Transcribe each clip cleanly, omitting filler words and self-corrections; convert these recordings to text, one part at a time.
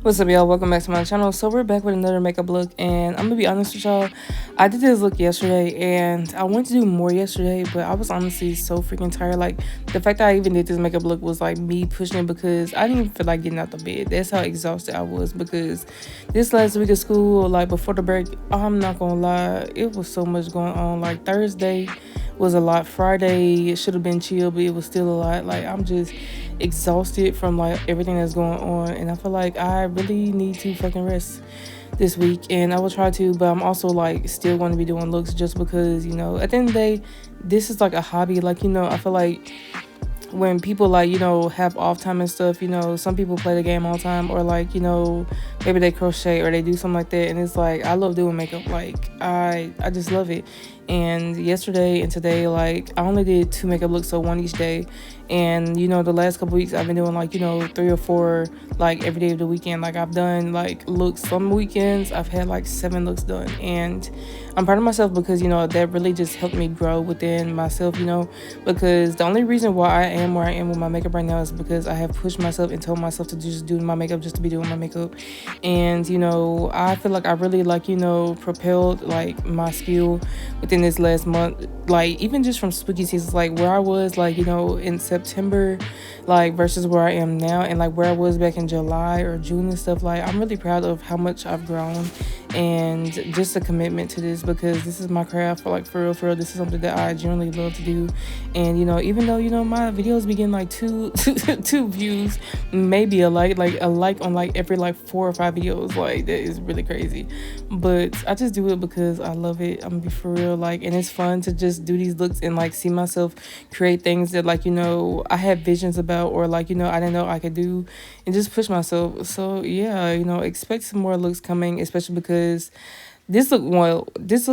What's up, y'all? Welcome back to my channel. So we're back with another makeup look, and I'm gonna be honest with y'all. I did this look yesterday, and I wanted to do more yesterday, but I was honestly so freaking tired. Like, the fact that I even did this makeup look was like me pushing it because I didn't even feel like getting out the bed. That's how exhausted I was because this last week of school, like before the break, I'm not gonna lie, it was so much going on. Like Thursday was a lot. Friday, it should have been chill, but it was still a lot. Like, I'm just exhausted from like everything that's going on, and I feel like I really need to fucking rest this week, and I will try to, but I'm also like still going to be doing looks just because, at the end of the day, this is like a hobby. Like, I feel like when people like have off time and stuff, some people play the game all the time, or like maybe they crochet or they do something like that, and it's like I love doing makeup. Like I just love it. And yesterday and today, like I only did 2 makeup looks, so 1 each day. And the last couple weeks I've been doing like 3 or 4 like every day of the weekend. Like I've done like looks some weekends, I've had like 7 looks done, and I'm proud of myself because that really just helped me grow within myself, because the only reason why I am where I am with my makeup right now is because I have pushed myself and told myself to just do my makeup just to be doing my makeup. And I feel like I really like propelled like my skill within this last month, like even just from spooky seasons, like where I was like in September, like versus where I am now, and like where I was back in July or June and stuff. Like I'm really proud of how much I've grown, and just a commitment to this because this is my craft. For real, this is something that I generally love to do. And even though my videos begin like two views, maybe a like on like every like 4 or 5 videos, like that is really crazy, but I just do it because I love it. I'm gonna be for real, like, and it's fun to just do these looks and like see myself create things that like I had visions about, or like I didn't know I could do, and just push myself. So yeah, expect some more looks coming, especially because this look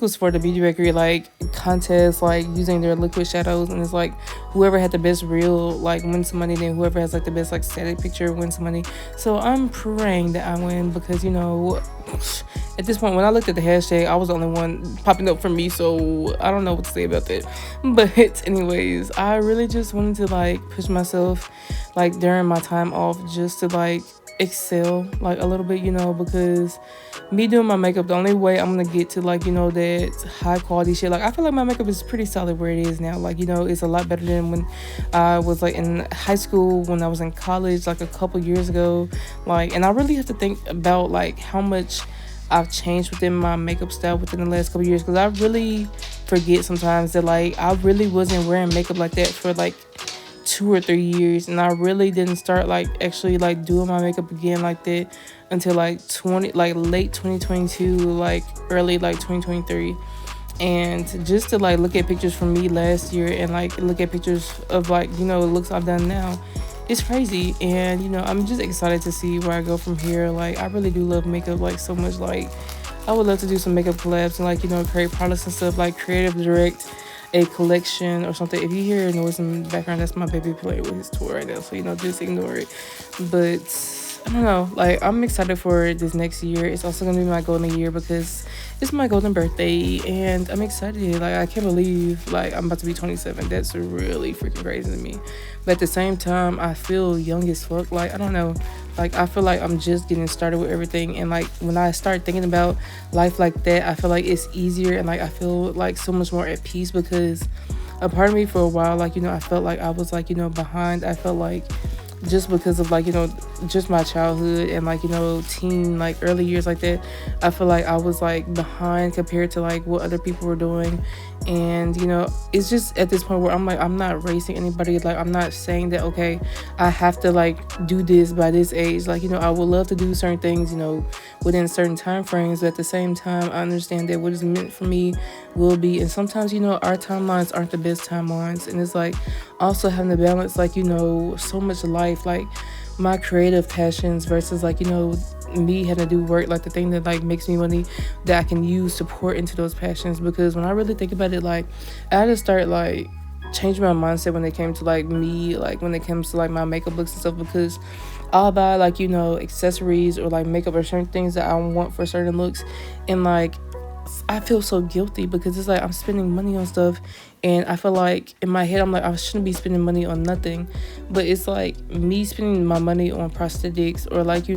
was for the beauty bakery like contest, like using their liquid shadows, and it's like whoever had the best reel like wins some money, then whoever has like the best like static picture wins some money. So I'm praying that I win because at this point, when I looked at the hashtag, I was the only one popping up for me, so I don't know what to say about that. But anyways, I really just wanted to like push myself like during my time off just to like excel like a little bit, because me doing my makeup, the only way I'm gonna get to like that high quality shit, like I feel like my makeup is pretty solid where it is now. Like it's a lot better than when I was like in high school, when I was in college like a couple years ago. Like, and I really have to think about like how much I've changed within my makeup style within the last couple years, because I really forget sometimes that like I really wasn't wearing makeup like that for like 2 or 3 years, and I really didn't start like actually like doing my makeup again like that until like late 2022, like early like 2023. And just to like look at pictures from me last year and like look at pictures of like looks I've done now, it's crazy. And I'm just excited to see where I go from here. Like I really do love makeup like so much. Like I would love to do some makeup collabs and like create products and stuff, like creative direct a collection or something. If you hear noise in the background, that's my baby playing with his toy right now, so just ignore it. But I don't know, like I'm excited for this next year. It's also gonna be my golden year because it's my golden birthday, and I'm excited. Like I can't believe like I'm about to be 27. That's really freaking crazy to me, but at the same time I feel young as fuck. Like I don't know, like I feel like I'm just getting started with everything. And like when I start thinking about life like that, I feel like it's easier, and like I feel like so much more at peace, because a part of me for a while, like I felt like I was like behind. I felt like just because of like just my childhood and like teen like early years like that, I feel like I was like behind compared to like what other people were doing. And it's just at this point where I'm like, I'm not racing anybody. Like I'm not saying that okay, I have to like do this by this age. Like I would love to do certain things within certain time frames, but at the same time I understand that what is meant for me will be. And sometimes our timelines aren't the best timelines, and it's like also having to balance like so much life, like my creative passions versus like me having to do work, like the thing that like makes me money that I can use to pour into those passions. Because when I really think about it, like I had to start like changing my mindset when it came to like me, like when it comes to like my makeup looks and stuff, because I'll buy like accessories or like makeup or certain things that I want for certain looks, and like I feel so guilty because it's like I'm spending money on stuff And I feel like in my head I'm like, I shouldn't be spending money on nothing, but it's like me spending my money on prosthetics or like,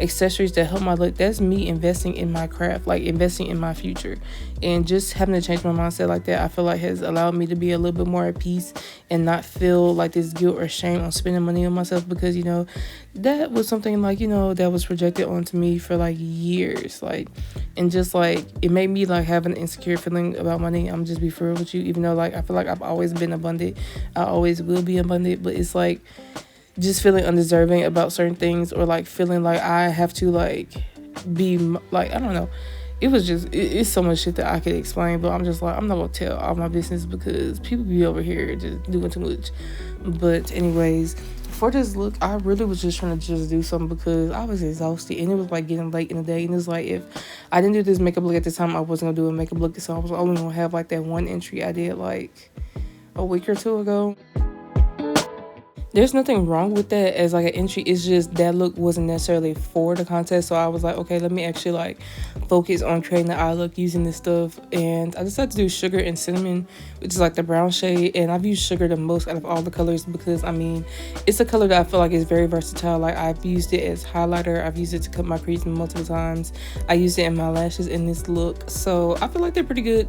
accessories that help my look. That's me investing in my craft, like investing in my future. And just having to change my mindset like that, I feel like has allowed me to be a little bit more at peace and not feel like this guilt or shame on spending money on myself, because that was something like, that was projected onto me for like years, like, and just like it made me like have an insecure feeling about money. I'm just be for real with you, even though like I feel like I've always been abundant, I always will be abundant, but it's like just feeling undeserving about certain things, or like feeling like I have to like be like, I don't know. It's so much shit that I could explain, but I'm just like, I'm not gonna tell all my business because people be over here just doing too much. But anyways, for this look, I really was just trying to just do something because I was exhausted and it was like getting late in the day, and it's like if I didn't do this makeup look at the time, I wasn't gonna do a makeup look, so I was only gonna have like that one entry I did like a week or two ago. There's nothing wrong with that as like an entry. It's just that look wasn't necessarily for the contest, so I was like, okay, let me actually like focus on creating the eye look using this stuff. And I decided to do sugar and cinnamon, which is like the brown shade, and I've used sugar the most out of all the colors because I mean it's a color that I feel like is very versatile. Like I've used it as highlighter, I've used it to cut my crease multiple times, I used it in my lashes in this look, so I feel like they're pretty good.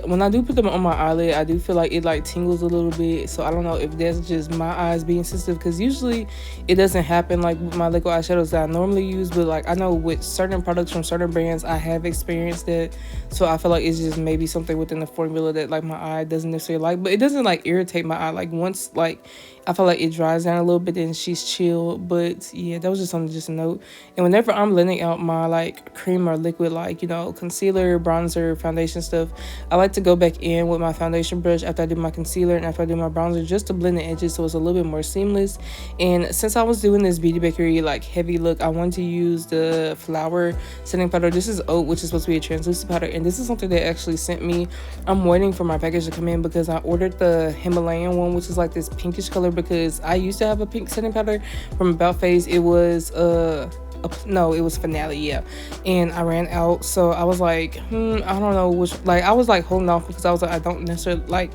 When I do put them on my eyelid, I do feel like it like tingles a little bit, so I don't know if that's just my eyes being sensitive, because usually it doesn't happen like with my liquid eyeshadows that I normally use, but like I know with certain products from certain brands I have experienced that, so I feel like it's just maybe something within the formula that like my eye doesn't necessarily like, but it doesn't like irritate my eye. Like once like I feel like it dries down a little bit, then she's chill. But yeah, that was just something just to note. And whenever I'm blending out my like cream or liquid, like concealer, bronzer, foundation stuff, I like to go back in with my foundation brush after I do my concealer and after I do my bronzer, just to blend the edges so it's a little bit more seamless. And since I was doing this Beauty Bakery like heavy look, I wanted to use the flower setting powder. This is oat, which is supposed to be a translucent powder, and this is something they actually sent me. I'm waiting for my package to come in because I ordered the Himalayan one, which is like this pinkish color, because I used to have a pink setting powder from About Face. It was no, it was Finale, yeah, and I ran out, so I was like, I don't know which, like I was like holding off because I was like, I don't necessarily like,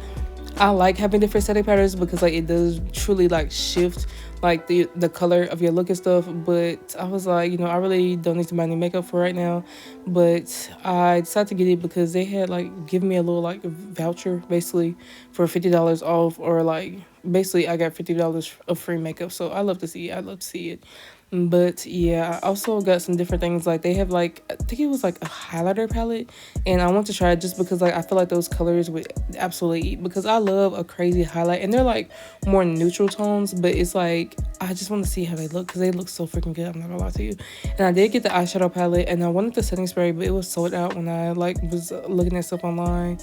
I like having different setting powders because like it does truly like shift like the color of your look and stuff. But I was like, I really don't need to buy any makeup for right now, but I decided to get it because they had like given me a little like voucher basically for $50 off, or like basically I got $50 of free makeup, so I love to see it. But yeah, I also got some different things. Like they have like, I think it was like a highlighter palette, and I want to try it just because like I feel like those colors would absolutely eat, because I love a crazy highlight, and they're like more neutral tones, but it's like I just want to see how they look because they look so freaking good, I'm not gonna lie to you. And I did get the eyeshadow palette, and I wanted the setting spray, but it was sold out when I like was looking at stuff online.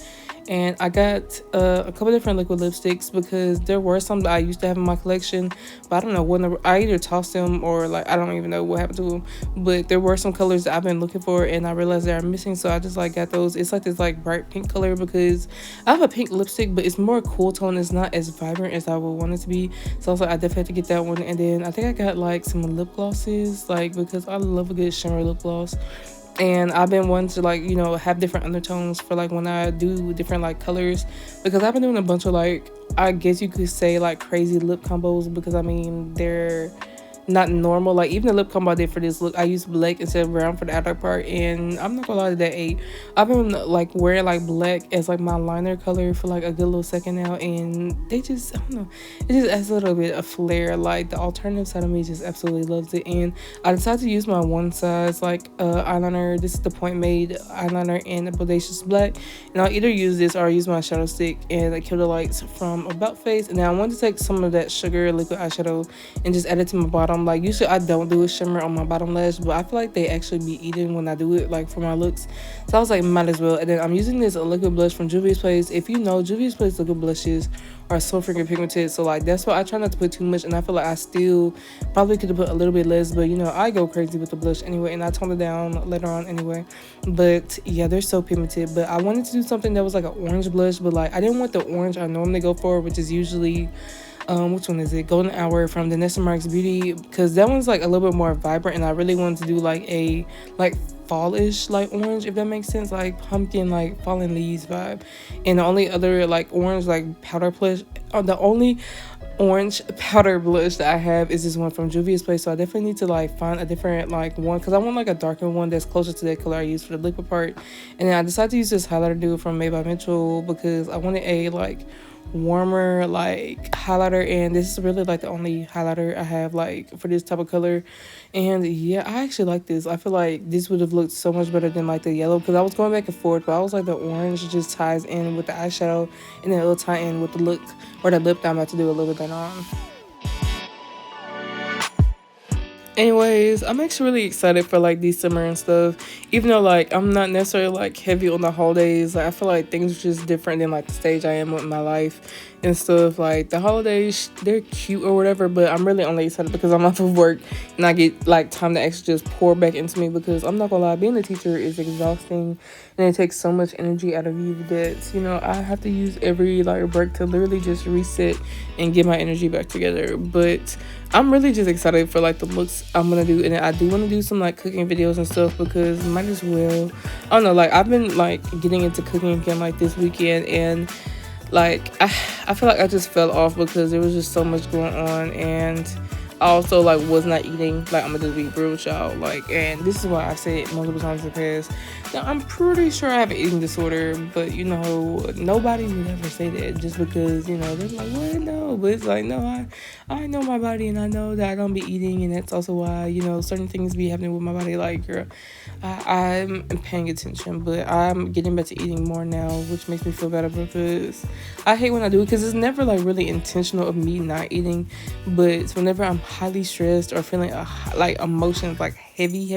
And I got a couple different liquid lipsticks because there were some that I used to have in my collection, but I don't know when I either tossed them or like I don't even know what happened to them. But there were some colors that I've been looking for and I realized they are missing, so I just like got those. It's like this like bright pink color because I have a pink lipstick, but it's more cool tone. It's not as vibrant as I would want it to be, so I was like, I definitely have to get that one. And then I think I got like some lip glosses, like because I love a good shimmer lip gloss. And I've been wanting to like have different undertones for like when I do different like colors, because I've been doing a bunch of like, I guess you could say like crazy lip combos, because I mean they're not normal. Like even the lip combo I did for this look, I used black instead of brown for the outer part, and I'm not gonna lie to that ate. I've been like wearing like black as like my liner color for like a good little second now, and they just, I don't know, it just adds a little bit of flair. Like the alternative side of me just absolutely loves it. And I decided to use my one size like eyeliner. This is the Point Made eyeliner in the Bodacious Black, and I'll either use this or I'll use my shadow stick and like Kill the Lights from About Face. And now I want to take some of that sugar liquid eyeshadow and just add it to my bottom. Like usually I don't do a shimmer on my bottom lash, but I feel like they actually be eating when I do it, like for my looks, so I was like, might as well. And then I'm using this liquid blush from Juvia's Place. If you know, Juvia's Place liquid blushes are so freaking pigmented, so like that's why I try not to put too much, and I feel like I still probably could have put a little bit less, but I go crazy with the blush anyway, and I toned it down later on anyway. But yeah, they're so pigmented. But I wanted to do something that was like an orange blush, but like I didn't want the orange I normally go for, which is usually which one is it? Golden Hour from the Nessa Marks Beauty, because that one's like a little bit more vibrant, and I really wanted to do like a like fallish like orange, if that makes sense, like pumpkin, like fallen leaves vibe. And the only other like orange like powder blush, the only orange powder blush that I have is this one from Juvia's Place. So I definitely need to like find a different like one, because I want like a darker one that's closer to that color I used for the liquid part. And then I decided to use this highlighter dude from Made by Mitchell because I wanted a like warmer like highlighter, and this is really like the only highlighter I have like for this type of color. And yeah, I actually like this. I feel like this would have looked so much better than like the yellow, because I was going back and forth, but I was like the orange just ties in with the eyeshadow, and then it'll tie in with the look or the lip that I'm about to do a little bit on. Anyways, I'm actually really excited for like December and stuff. Even though like I'm not necessarily like heavy on the holidays, like I feel like things are just different than like the stage I am with my life and stuff. Like the holidays, they're cute or whatever, but I'm really only excited because I'm off of work and I get like time to actually just pour back into me, because I'm not gonna lie, being a teacher is exhausting and it takes so much energy out of you that, you know, I have to use every like break to literally just reset and get my energy back together. But I'm really just excited for like the looks I'm gonna do, and I do want to do some like cooking videos and stuff, because might as well. I don't know, like I've been like getting into cooking again like this weekend, and like I feel like I just fell off because there was just so much going on, and I also like was not eating. Like I'm gonna just be real with y'all, like, and this is why I said multiple times in the past. Now I'm pretty sure I have an eating disorder, but you know nobody would ever say that just because, you know, they're like, what? No, but it's like, no, I know my body, and I know that I'm gonna be eating, and that's also why, you know, certain things be happening with my body. Like, girl, I'm paying attention, but I'm getting back to eating more now, which makes me feel better, because I hate when I do it, because it's never like really intentional of me not eating, but it's whenever I'm highly stressed or feeling like emotions like heavy.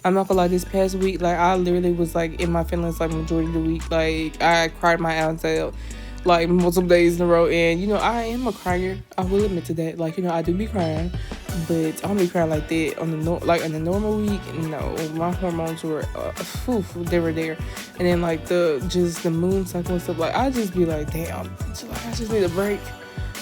I'm not gonna lie, this past week, like I literally was like in my feelings like majority of the week. Like I cried my eyes out like multiple days in a row, and you know I am a crier. I will admit to that. Like, you know, I do be crying, but I don't be crying like that on the like in the normal week. No, my hormones were they were there, and then like the moon cycle and stuff. Like I just be like, damn, I just need a break.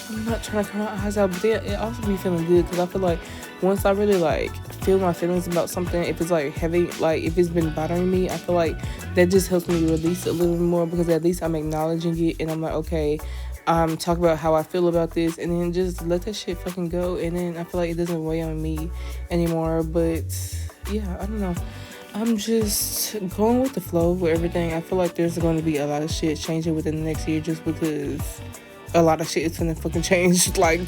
I'm not trying to cry my eyes out, but it also be feeling good, because I feel like once I really like feel my feelings about something, if it's like heavy, like if it's been bothering me, I feel like that just helps me release it a little bit more, because at least I'm acknowledging it, and I'm like, okay, talk about how I feel about this, and then just let that shit fucking go, and then I feel like it doesn't weigh on me anymore. But yeah, I don't know, I'm just going with the flow with everything. I feel like there's going to be a lot of shit changing within the next year, just because a lot of shit is gonna fucking change. Like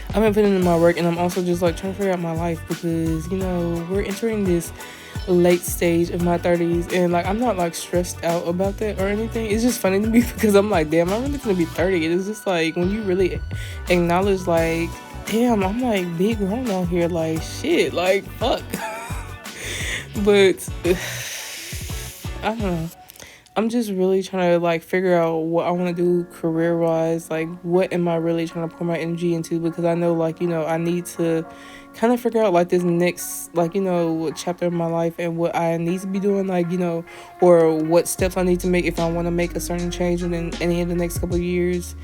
I've been putting in my work, and I'm also just like trying to figure out my life, because, you know, we're entering this late stage of my 30s, and like I'm not like stressed out about that or anything. It's just funny to me because I'm like, damn, I'm really gonna be 30. It's just like when you really acknowledge like, damn, I'm like big grown out here, like shit, like fuck. But I don't know, I'm just really trying to like figure out what I want to do career wise. Like, what am I really trying to pour my energy into? Because I know, like, you know, I need to kind of figure out like this next, like, you know, chapter of my life, and what I need to be doing, like, you know, or what steps I need to make if I want to make a certain change within any of the next couple of years.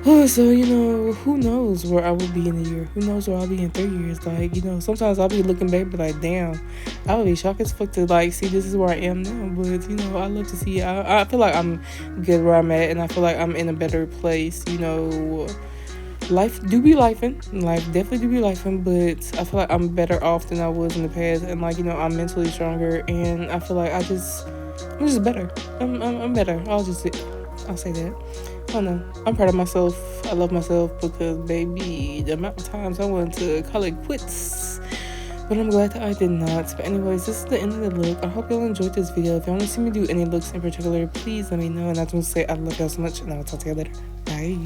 So, you know, who knows where I will be in a year? Who knows where I'll be in 3 years? Like, you know, sometimes I'll be looking back, but like, damn, I would be shocked as fuck to like see this is where I am now. But, you know, I love to see. I feel like I'm good where I'm at, and I feel like I'm in a better place. You know, life do be lifing. Life definitely do be lifing, but I feel like I'm better off than I was in the past, and like, you know, I'm mentally stronger, and I feel like I'm just better. I'm better. I'll say that. I don't know. I'm proud of myself. I love myself, because, baby, the amount of times I wanted to call it quits, but I'm glad that I did not. But anyways, this is the end of the look. I hope y'all enjoyed this video. If y'all want to see me do any looks in particular, please let me know. And I just want to say I love y'all so much, and I'll talk to you later. Bye.